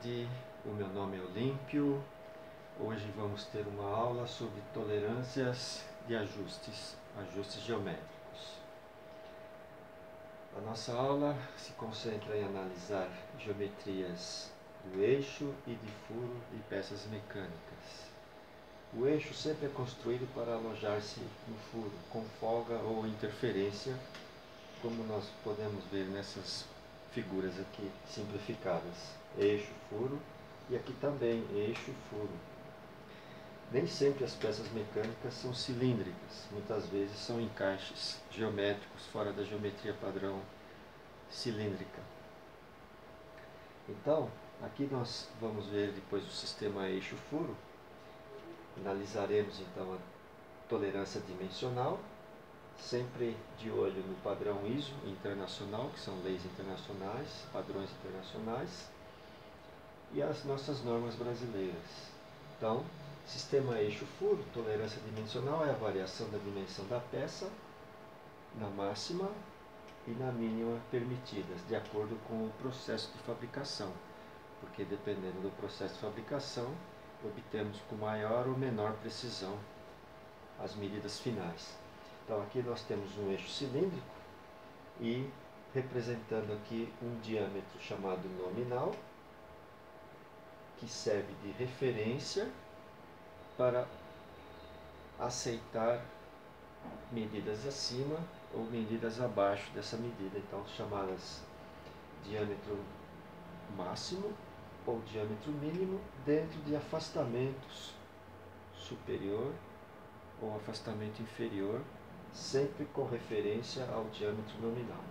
tarde, o meu nome é Olímpio. Hoje vamos ter uma aula sobre tolerâncias de ajustes geométricos. A nossa aula se concentra em analisar geometrias do eixo e de furo de peças mecânicas. O eixo sempre é construído para alojar-se no furo, com folga ou interferência, como nós podemos ver nessas figuras aqui simplificadas. Eixo, furo, e aqui também eixo, furo. Nem sempre as peças mecânicas são cilíndricas, muitas vezes são encaixes geométricos fora da geometria padrão cilíndrica. Então, aqui nós vamos ver depois o sistema eixo-furo. Analisaremos então a tolerância dimensional, sempre de olho no padrão ISO internacional, que são leis internacionais, padrões internacionais, e as nossas normas brasileiras. Então, sistema eixo-furo, tolerância dimensional é a variação da dimensão da peça na máxima e na mínima permitidas, de acordo com o processo de fabricação, porque dependendo do processo de fabricação, obtemos com maior ou menor precisão as medidas finais. Então aqui nós temos um eixo cilíndrico e representando aqui um diâmetro chamado nominal, que serve de referência para aceitar medidas acima ou medidas abaixo dessa medida, então chamadas diâmetro máximo ou diâmetro mínimo dentro de afastamentos superior ou afastamento inferior, sempre com referência ao diâmetro nominal.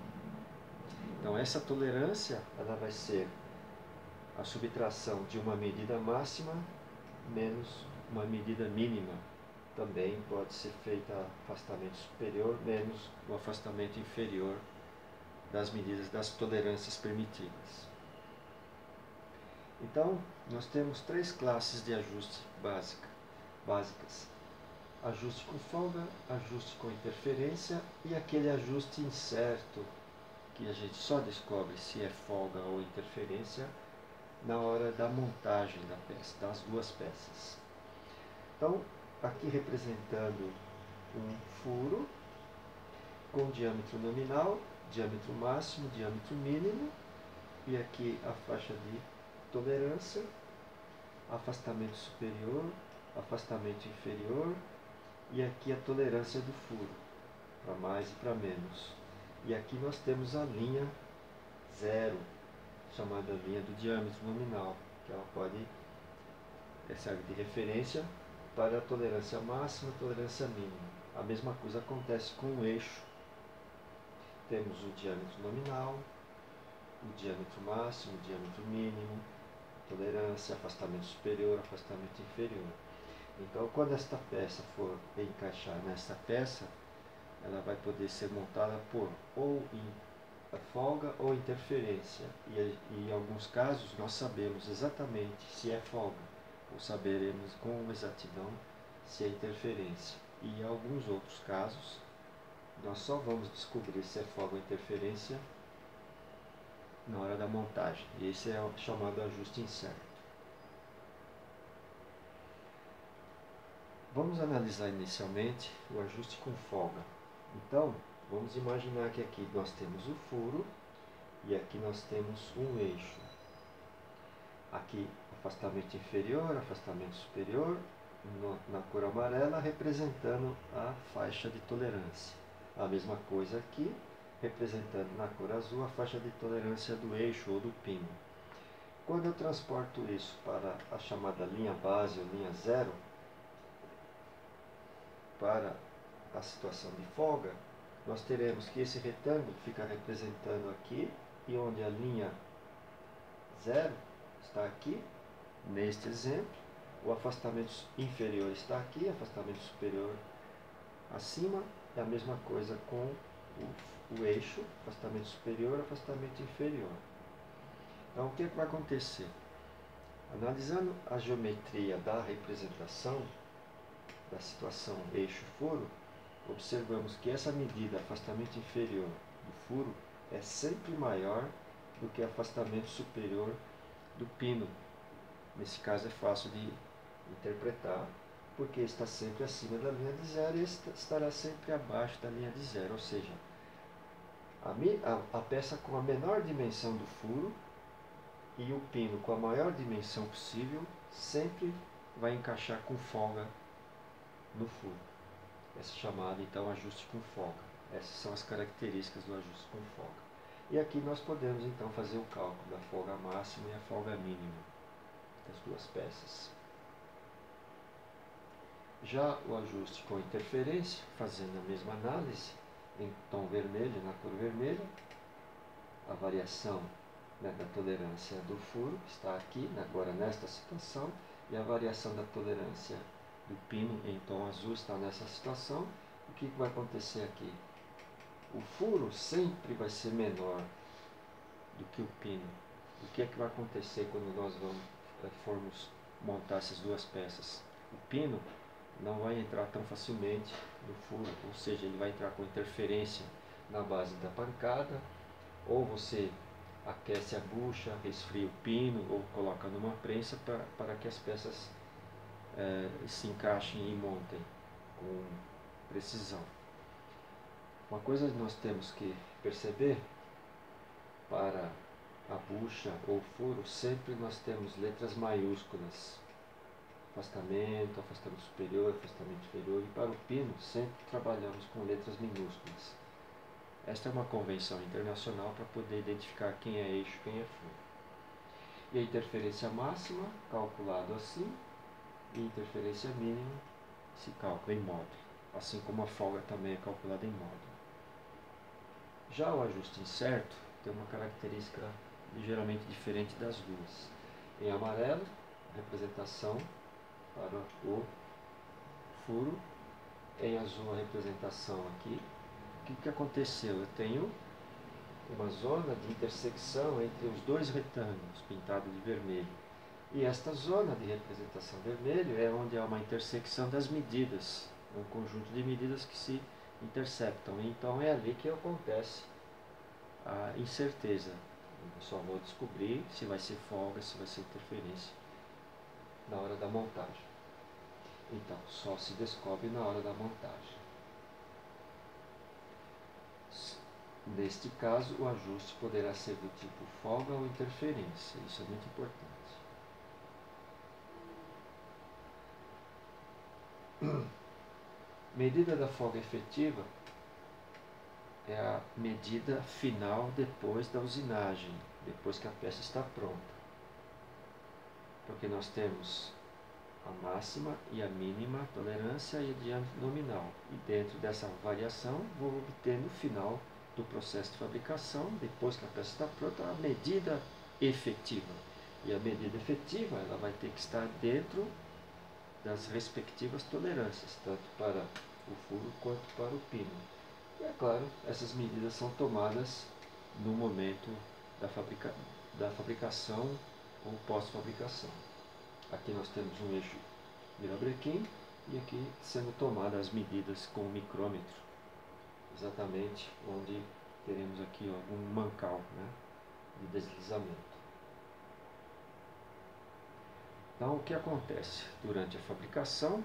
Então essa tolerância ela vai ser a subtração de uma medida máxima menos uma medida mínima. Também pode ser feita afastamento superior menos o afastamento inferior das medidas das tolerâncias permitidas. Então, nós temos três classes de ajuste básicas. Ajuste com folga, ajuste com interferência e aquele ajuste incerto, que a gente só descobre se é folga ou interferência na hora da montagem da peça, das duas peças. Então, aqui representando um furo com diâmetro nominal, diâmetro máximo, diâmetro mínimo, e aqui a faixa de tolerância, afastamento superior, afastamento inferior, e aqui a tolerância do furo, para mais e para menos. E aqui nós temos a linha zero, chamada linha do diâmetro nominal, que ela serve de referência para a tolerância máxima e tolerância mínima. A mesma coisa acontece com o eixo. Temos o diâmetro nominal, o diâmetro máximo, o diâmetro mínimo, tolerância, afastamento superior, afastamento inferior. Então, quando esta peça for encaixar nesta peça, ela vai poder ser montada por ou folga ou interferência. E em alguns casos nós sabemos exatamente se é folga, ou saberemos com exatidão se é interferência. E em alguns outros casos, nós só vamos descobrir se é folga ou interferência na hora da montagem. E esse é o chamado ajuste incerto. Vamos analisar inicialmente o ajuste com folga. Então, vamos imaginar que aqui nós temos o furo e aqui nós temos um eixo. Aqui, afastamento inferior, afastamento superior, na cor amarela, representando a faixa de tolerância. A mesma coisa aqui, representando na cor azul a faixa de tolerância do eixo ou do pino. Quando eu transporto isso para a chamada linha base ou linha zero, para a situação de folga, nós teremos que esse retângulo fica representando aqui, e onde a linha zero está aqui, neste exemplo, o afastamento inferior está aqui, afastamento superior acima, é a mesma coisa com o eixo, afastamento superior, afastamento inferior. Então, o que vai acontecer? Analisando a geometria da representação da situação eixo-furo, observamos que essa medida, afastamento inferior do furo, é sempre maior do que afastamento superior do pino. Nesse caso é fácil de interpretar, porque está sempre acima da linha de zero e estará sempre abaixo da linha de zero, ou seja, a peça com a menor dimensão do furo e o pino com a maior dimensão possível sempre vai encaixar com folga no furo. Essa é chamada então ajuste com folga. Essas são as características do ajuste com folga. E aqui nós podemos então fazer o cálculo da folga máxima e a folga mínima das duas peças. Já o ajuste com interferência, fazendo a mesma análise em tom vermelho, na cor vermelha, a variação, né, da tolerância do furo está aqui, agora nesta situação, e a variação da tolerância do pino em tom azul está nessa situação. O que vai acontecer aqui? O furo sempre vai ser menor do que o pino. O que é que vai acontecer quando nós formos montar essas duas peças? O pino não vai entrar tão facilmente no furo, ou seja, ele vai entrar com interferência na base da pancada, ou você aquece a bucha, resfria o pino, ou coloca numa prensa para que as peças se encaixem e montem com precisão. Uma coisa que nós temos que perceber, para a bucha ou furo, sempre nós temos letras maiúsculas. Afastamento, afastamento superior, afastamento inferior. E para o pino, sempre trabalhamos com letras minúsculas. Esta é uma convenção internacional para poder identificar quem é eixo e quem é furo. E a interferência máxima, calculado assim, e a interferência mínima se calcula em módulo, assim como a folga também é calculada em módulo. Já o ajuste incerto tem uma característica ligeiramente diferente das duas. Em amarelo, a representação para o furo, em azul a representação aqui. O que aconteceu? Eu tenho uma zona de intersecção entre os dois retângulos, pintado de vermelho. E esta zona de representação vermelho é onde há uma intersecção das medidas, um conjunto de medidas que se interceptam. Então é ali que acontece a incerteza. Eu só vou descobrir se vai ser folga, se vai ser interferência na hora da montagem. Então, só se descobre na hora da montagem. Neste caso, o ajuste poderá ser do tipo folga ou interferência. Isso é muito importante. Medida da folga efetiva é a medida final depois da usinagem, depois que a peça está pronta. Porque nós temos a máxima e a mínima tolerância e a diâmetro nominal. E dentro dessa variação, vou obter no final do processo de fabricação, depois que a peça está pronta, a medida efetiva. E a medida efetiva ela vai ter que estar dentro das respectivas tolerâncias, tanto para o furo quanto para o pino. E é claro, essas medidas são tomadas no momento da fabricação ou pós-fabricação. Aqui nós temos um eixo virabrequim e aqui sendo tomadas as medidas com o micrômetro, exatamente onde teremos aqui algum mancal, né, de deslizamento. Então, o que acontece? Durante a fabricação,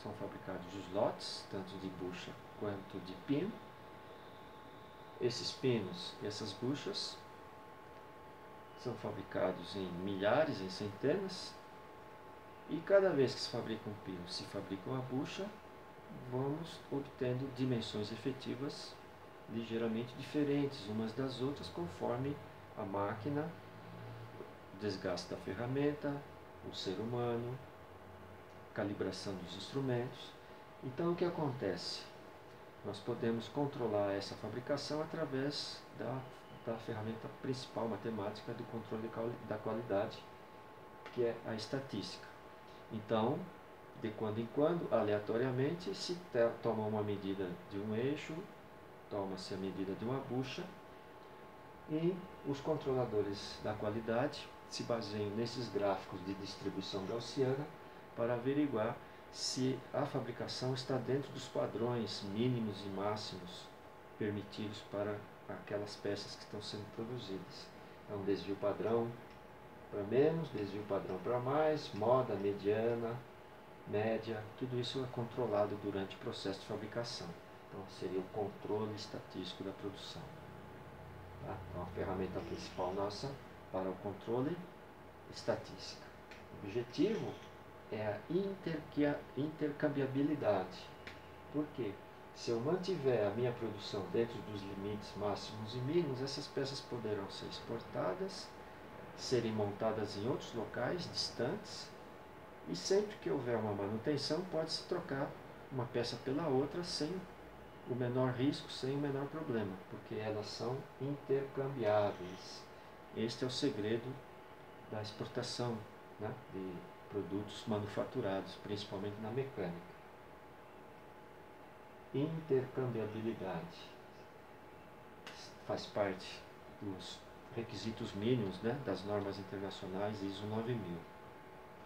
são fabricados os lotes, tanto de bucha quanto de pino. Esses pinos e essas buchas são fabricados em milhares, em centenas, e cada vez que se fabrica um pino, se fabrica uma bucha, vamos obtendo dimensões efetivas ligeiramente diferentes umas das outras, conforme a máquina, o desgaste da ferramenta, o ser humano, calibração dos instrumentos. Então, o que acontece? Nós podemos controlar essa fabricação através da ferramenta principal matemática do controle da qualidade, que é a estatística. Então, de quando em quando, aleatoriamente, se toma uma medida de um eixo, toma-se a medida de uma bucha, e os controladores da qualidade se baseiam nesses gráficos de distribuição gaussiana para averiguar se a fabricação está dentro dos padrões mínimos e máximos permitidos para aquelas peças que estão sendo produzidas. É um desvio padrão, para menos, desvio padrão para mais, moda, mediana, média, tudo isso é controlado durante o processo de fabricação. Então seria o controle estatístico da produção. Tá? Então a ferramenta principal nossa para o controle estatística. O objetivo é a intercambiabilidade. Por quê? Se eu mantiver a minha produção dentro dos limites máximos e mínimos, essas peças poderão ser exportadas, serem montadas em outros locais distantes, e sempre que houver uma manutenção, pode-se trocar uma peça pela outra sem o menor risco, sem o menor problema, porque elas são intercambiáveis. Este é o segredo da exportação, né, de produtos manufaturados, principalmente na mecânica. Intercambiabilidade faz parte dos requisitos mínimos, né, das normas internacionais ISO 9000.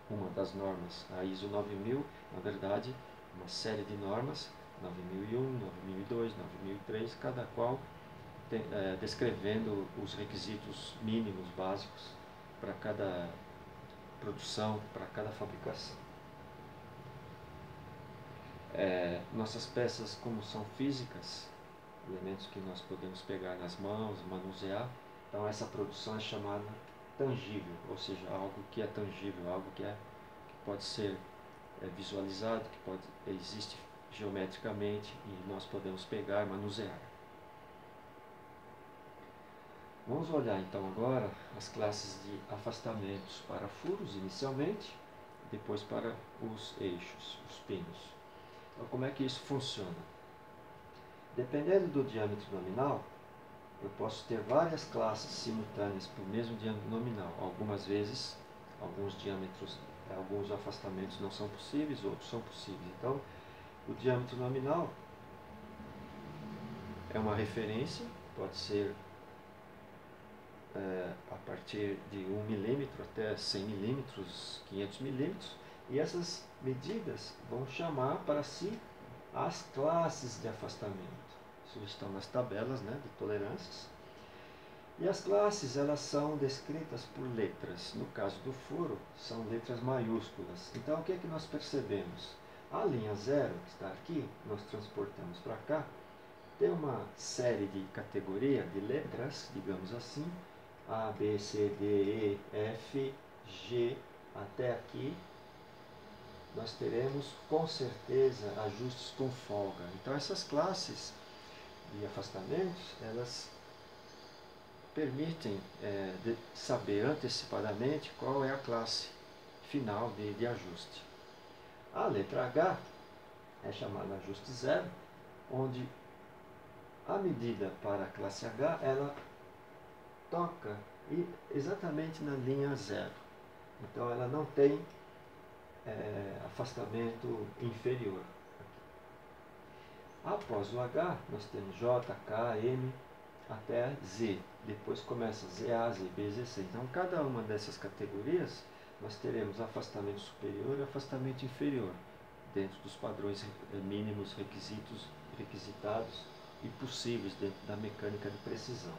Uma das normas, a ISO 9000, na verdade, uma série de normas, 9001, 9002, 9003, cada qual descrevendo os requisitos mínimos básicos para cada produção, para cada fabricação. Nossas peças, como são físicas, elementos que nós podemos pegar nas mãos, manusear, então essa produção é chamada tangível, ou seja, algo que é tangível, algo que pode ser visualizado, que existe geometricamente e nós podemos pegar, manusear. Vamos olhar então agora as classes de afastamentos para furos inicialmente, depois para os eixos, os pinos. Então, como é que isso funciona? Dependendo do diâmetro nominal, eu posso ter várias classes simultâneas para o mesmo diâmetro nominal. Algumas vezes, alguns afastamentos não são possíveis, outros são possíveis. Então, o diâmetro nominal é uma referência, pode ser a partir de 1 milímetro até 100 milímetros, 500 milímetros, e essas medidas vão chamar para si as classes de afastamento. Isso estão nas tabelas, né, de tolerâncias. E as classes, elas são descritas por letras. No caso do furo, são letras maiúsculas. Então, o que é que nós percebemos? A linha 0, que está aqui, nós transportamos para cá, tem uma série de categoria de letras, digamos assim, A, B, C, D, E, F, G, até aqui, nós teremos com certeza ajustes com folga. Então essas classes de afastamentos, elas permitem saber antecipadamente qual é a classe final de ajuste. A letra H é chamada ajuste zero, onde a medida para a classe H, ela toca exatamente na linha zero. Então ela não tem afastamento inferior. Após o H, nós temos J, K, M, até Z. Depois começa ZA, ZB, ZC. Então, cada uma dessas categorias, nós teremos afastamento superior e afastamento inferior, dentro dos padrões mínimos requisitados e possíveis dentro da mecânica de precisão.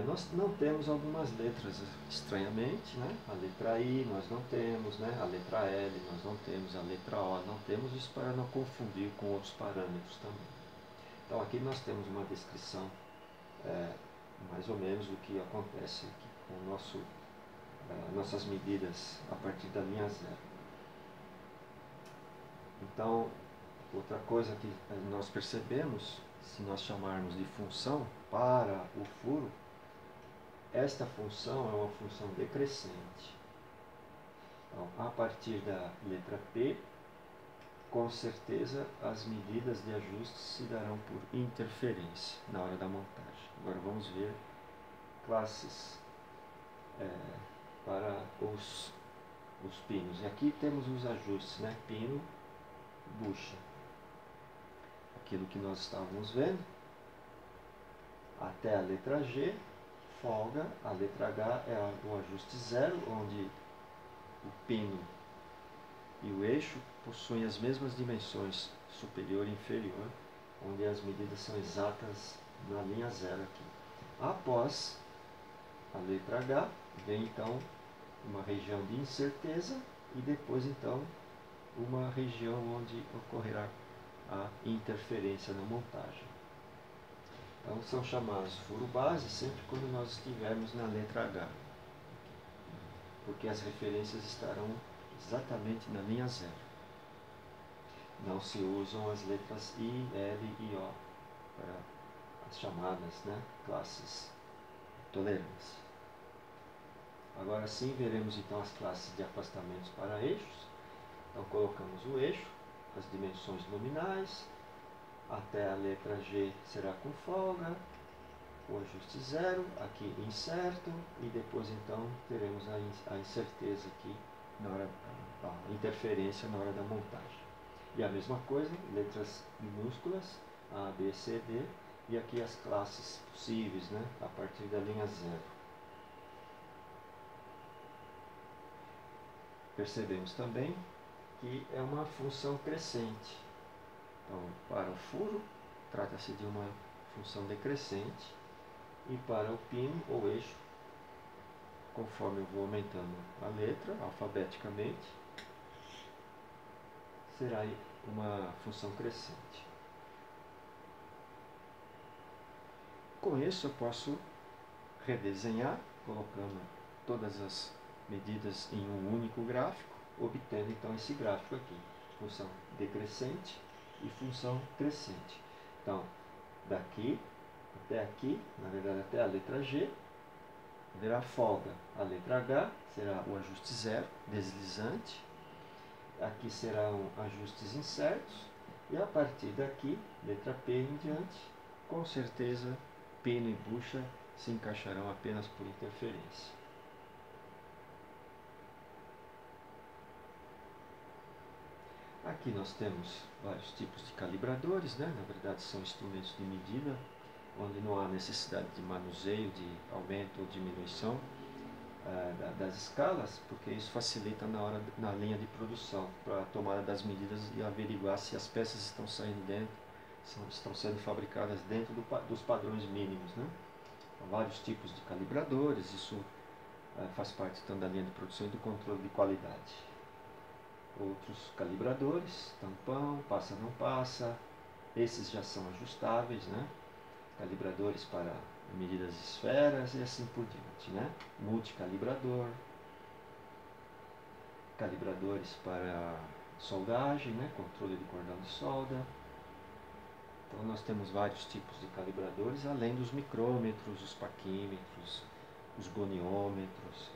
Nós não temos algumas letras, estranhamente, né? A letra I nós não temos, né? A letra L nós não temos, a letra O não temos, isso para não confundir com outros parâmetros também. Então aqui nós temos uma descrição mais ou menos do que acontece aqui com nossas medidas a partir da linha zero. Então, outra coisa que nós percebemos, se nós chamarmos de função para o furo, esta função é uma função decrescente. Então, a partir da letra P, com certeza as medidas de ajuste se darão por interferência na hora da montagem. Agora vamos ver classes para os pinos. E aqui temos os ajustes, né? Pino, bucha. Aquilo que nós estávamos vendo, até a letra G, folga. A letra H é o ajuste zero, onde o pino e o eixo possuem as mesmas dimensões, superior e inferior, onde as medidas são exatas na linha zero aqui. Após a letra H, vem então uma região de incerteza e depois então uma região onde ocorrerá a interferência na montagem. Então são chamados furo base sempre quando nós estivermos na letra H, porque as referências estarão exatamente na linha zero. Não se usam as letras I, L e O para as chamadas, né, classes de tolerância. Agora sim veremos então as classes de afastamentos para eixos. Então colocamos o eixo, as dimensões nominais, até a letra G será com folga, o ajuste zero, aqui incerto, e depois então teremos a incerteza aqui, na hora, a interferência na hora da montagem. E a mesma coisa, letras minúsculas, A, B, C, D, e aqui as classes possíveis, né, a partir da linha zero. Percebemos também que é uma função crescente. Então, para o furo, trata-se de uma função decrescente, e para o pino ou eixo, conforme eu vou aumentando a letra alfabeticamente, será uma função crescente. Com isso, eu posso redesenhar, colocando todas as medidas em um único gráfico, obtendo então esse gráfico aqui, função decrescente e função crescente. Então, daqui até aqui, na verdade até a letra G, haverá folga. A letra H será o ajuste zero, deslizante. Aqui serão ajustes incertos. E a partir daqui, letra P em diante, com certeza pino e bucha se encaixarão apenas por interferência. Aqui nós temos vários tipos de calibradores, né? Na verdade são instrumentos de medida, onde não há necessidade de manuseio, de aumento ou diminuição das escalas, porque isso facilita na linha de produção, para a tomada das medidas e averiguar se as peças estão saindo estão sendo fabricadas dentro dos padrões mínimos, né? Há vários tipos de calibradores, isso faz parte então da linha de produção e do controle de qualidade. Outros calibradores, tampão, passa não passa, esses já são ajustáveis, né? Calibradores para medidas de esferas e assim por diante, né? Multicalibrador, calibradores para soldagem, né? Controle de cordão de solda. Então nós temos vários tipos de calibradores, além dos micrômetros, os paquímetros, os goniômetros.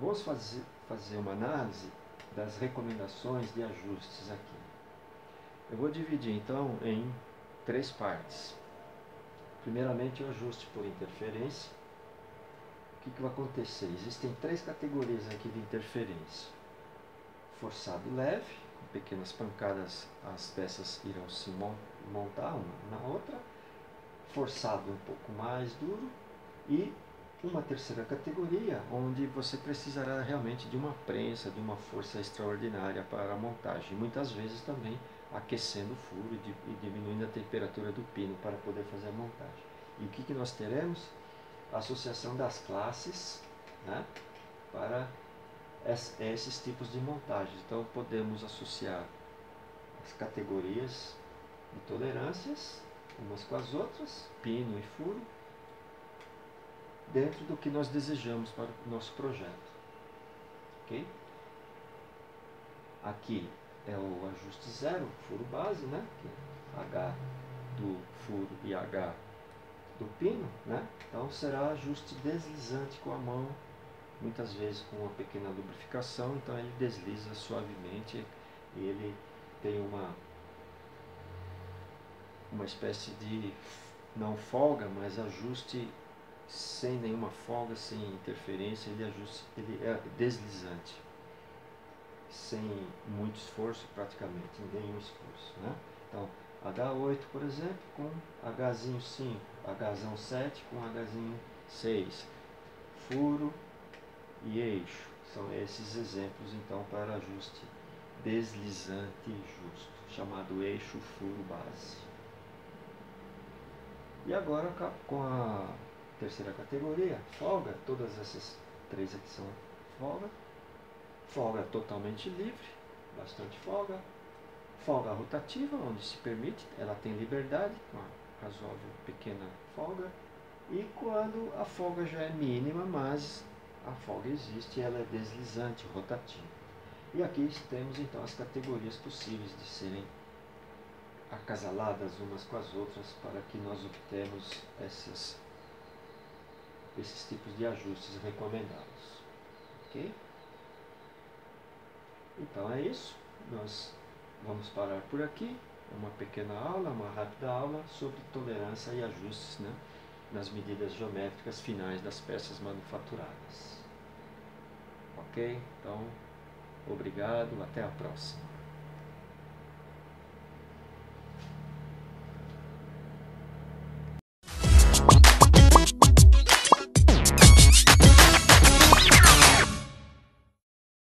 Vamos fazer uma análise das recomendações de ajustes aqui. Eu vou dividir então em 3 partes. Primeiramente, o ajuste por interferência. O que vai acontecer? Existem 3 categorias aqui de interferência. Forçado leve, com pequenas pancadas as peças irão se montar uma na outra. Forçado um pouco mais duro. E uma terceira categoria, onde você precisará realmente de uma prensa, de uma força extraordinária para a montagem. Muitas vezes também aquecendo o furo e diminuindo a temperatura do pino para poder fazer a montagem. E o que nós teremos? A associação das classes, né, para esses tipos de montagens. Então podemos associar as categorias de tolerâncias umas com as outras, pino e furo, dentro do que nós desejamos para o nosso projeto. Ok? Aqui é o ajuste zero, furo base, né? Que é H do furo e H do pino, né? Então será ajuste deslizante com a mão, muitas vezes com uma pequena lubrificação, então ele desliza suavemente e ele tem uma espécie de, não folga, mas ajuste sem nenhuma folga, sem interferência, ele é deslizante, sem muito esforço, praticamente nenhum esforço, né? Então H8, por exemplo, com H5, H7 com H6, furo e eixo. São esses exemplos então para ajuste deslizante justo, chamado eixo furo base. E agora, com a terceira categoria, folga, todas essas três aqui são folga. Folga totalmente livre, bastante folga. Folga rotativa, onde se permite, ela tem liberdade, uma razoável pequena folga. E quando a folga já é mínima, mas a folga existe, ela é deslizante, rotativa. E aqui temos então as categorias possíveis de serem acasaladas umas com as outras para que nós obtenhamos esses tipos de ajustes recomendados. Ok? Então é isso. Nós vamos parar por aqui. Uma pequena aula, uma rápida aula sobre tolerância e ajustes, né, nas medidas geométricas finais das peças manufaturadas. Ok? Então, obrigado. Até a próxima.